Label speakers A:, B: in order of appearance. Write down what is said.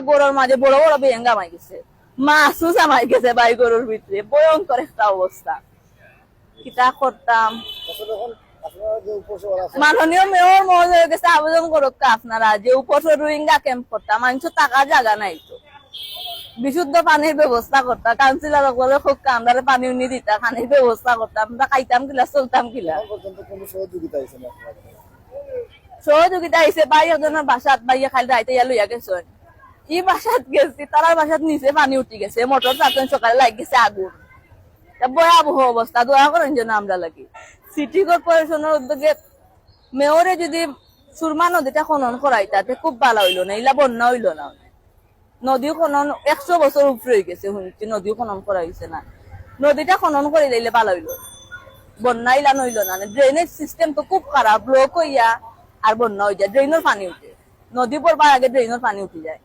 A: গরুর মাঝে বড় বড় বেঙ্গা মাই গেছে, মাছও জামাই গেছে ভাই গরুর ভিতরে, ভয়ঙ্কর একটা অবস্থা। কিতা করতাম। মাননীয় মেয়র মহোদয়ের কাছে আবেদন করুক আপনারা যে উপসে রোহিঙ্গা ক্যাম্প করতাম, মানুষ টাকা জায়গা নাই তো বিশুদ্ধ পানির ব্যবস্থা করতাম, কাউন্সিলর বলে খুব আমরা পানি উনি দিতাম, পানির ব্যবস্থা করতাম, আমরা খাইতাম কিলা চলতাম কিলা। সহযোগিতা আইসে ভাই একজনের বাসাত ভাইয়া খালি রাইতে ইয়া লইয়া গেছেন, ই বাসাত গেছি তারার বাসাত নিচে পানি উঠি গেছে, মোটর চারজন সকালে লাগ গেছে আগুন, ভয়াবহ অবস্থা। দোয়া করেন যেন আমরা লাগি। সিটি কর্পোরেশনের উদ্যোগে মেয়রে যদি সুরমা নদীটা খনন করাই তাতে খুব ভালো হইলো না, ইলা বন্যা হইলো না। নদী খনন 100 বছর উপরে হয়ে গেছে, শুনছি নদী খনন করা হয়েছে না, নদীটা খনন করে দিলে ভালো হইলো, বন্যা ইলা নইলো না। ড্রেনেজ সিস্টেম তো খুব খারাপ, ব্লক হইয়া আর বন্যা হয়ে যায়, ড্রেনের পানি উঠে, নদী পড়বার আগে ড্রেনের পানি উঠে যায়।